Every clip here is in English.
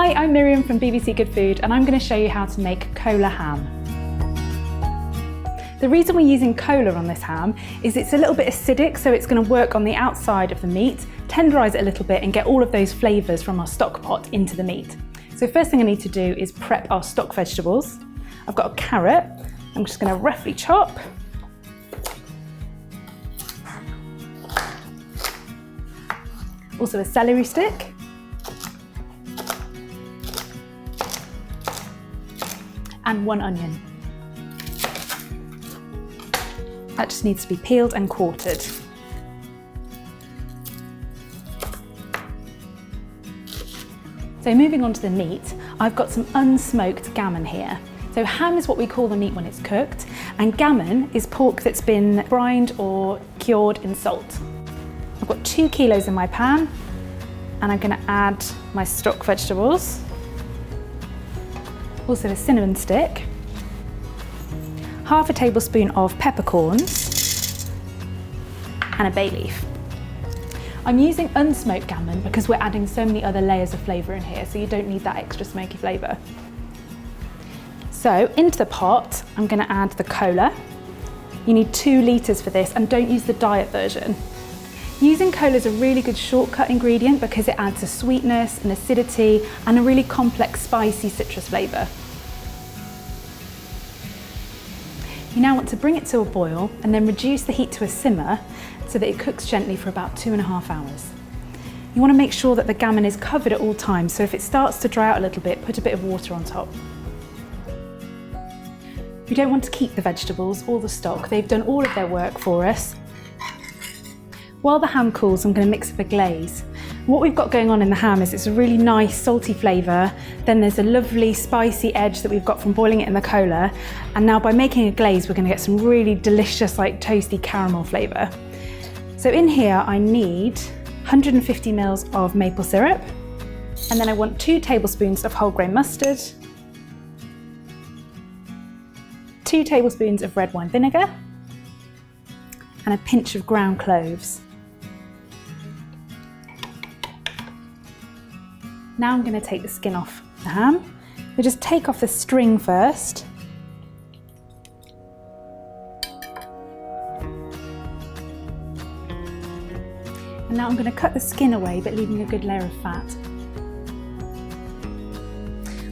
Hi, I'm Miriam from BBC Good Food and I'm going to show you how to make cola ham. The reason we're using cola on this ham is it's a little bit acidic, so it's going to work on the outside of the meat, tenderise it a little bit and get all of those flavours from our stock pot into the meat. So first thing I need to do is prep our stock vegetables. I've got a carrot, I'm just going to roughly chop. Also a celery stick. And 1 onion. That just needs to be peeled and quartered. So moving on to the meat, I've got some unsmoked gammon here. So ham is what we call the meat when it's cooked, and gammon is pork that's been brined or cured in salt. I've got 2 kilos in my pan, and I'm going to add my stock vegetables. Also a cinnamon stick, half a tablespoon of peppercorns, and a bay leaf. I'm using unsmoked gammon because we're adding so many other layers of flavour in here, so you don't need that extra smoky flavour. So into the pot, I'm going to add the cola. You need 2 litres for this, and don't use the diet version. Using cola is a really good shortcut ingredient because it adds a sweetness, an acidity, and a really complex spicy citrus flavour. You now want to bring it to a boil and then reduce the heat to a simmer so that it cooks gently for about 2.5 hours. You want to make sure that the gammon is covered at all times, so if it starts to dry out a little bit, put a bit of water on top. You don't want to keep the vegetables or the stock, they've done all of their work for us. While the ham cools, I'm going to mix up a glaze. What we've got going on in the ham is it's a really nice salty flavour, then there's a lovely spicy edge that we've got from boiling it in the cola, and now by making a glaze we're going to get some really delicious like toasty caramel flavour. So in here I need 150 ml of maple syrup, and then I want 2 tablespoons of whole grain mustard, 2 tablespoons of red wine vinegar, and a pinch of ground cloves. Now I'm going to take the skin off the ham. We just take off the string first. And now I'm going to cut the skin away, but leaving a good layer of fat.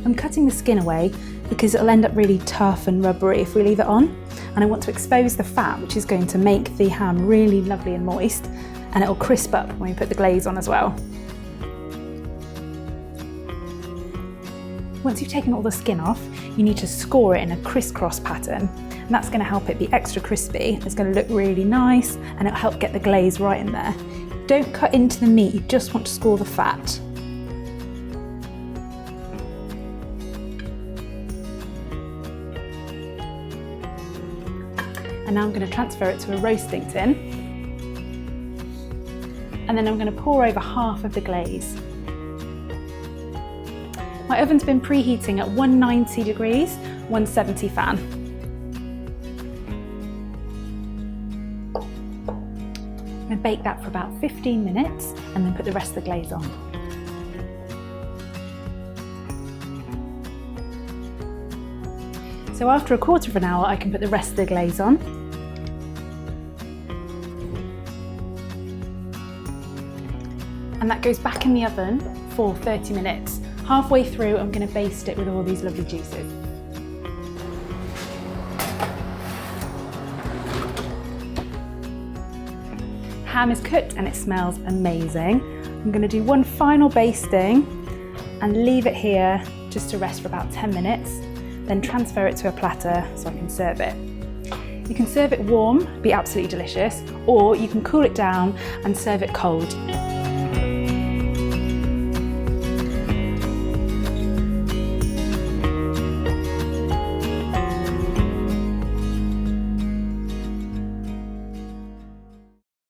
I'm cutting the skin away because it'll end up really tough and rubbery if we leave it on. And I want to expose the fat, which is going to make the ham really lovely and moist, and it'll crisp up when we put the glaze on as well. Once you've taken all the skin off, you need to score it in a crisscross pattern, and that's going to help it be extra crispy. It's going to look really nice, and it'll help get the glaze right in there. Don't cut into the meat, you just want to score the fat. And now I'm going to transfer it to a roasting tin. And then I'm going to pour over half of the glaze. My oven's been preheating at 190 degrees, 170 fan. I'm going to bake that for about 15 minutes and then put the rest of the glaze on. So after a quarter of an hour, I can put the rest of the glaze on. And that goes back in the oven for 30 minutes. Halfway through, I'm going to baste it with all these lovely juices. Ham is cooked and it smells amazing. I'm going to do one final basting and leave it here just to rest for about 10 minutes. Then transfer it to a platter so I can serve it. You can serve it warm, be absolutely delicious, or you can cool it down and serve it cold.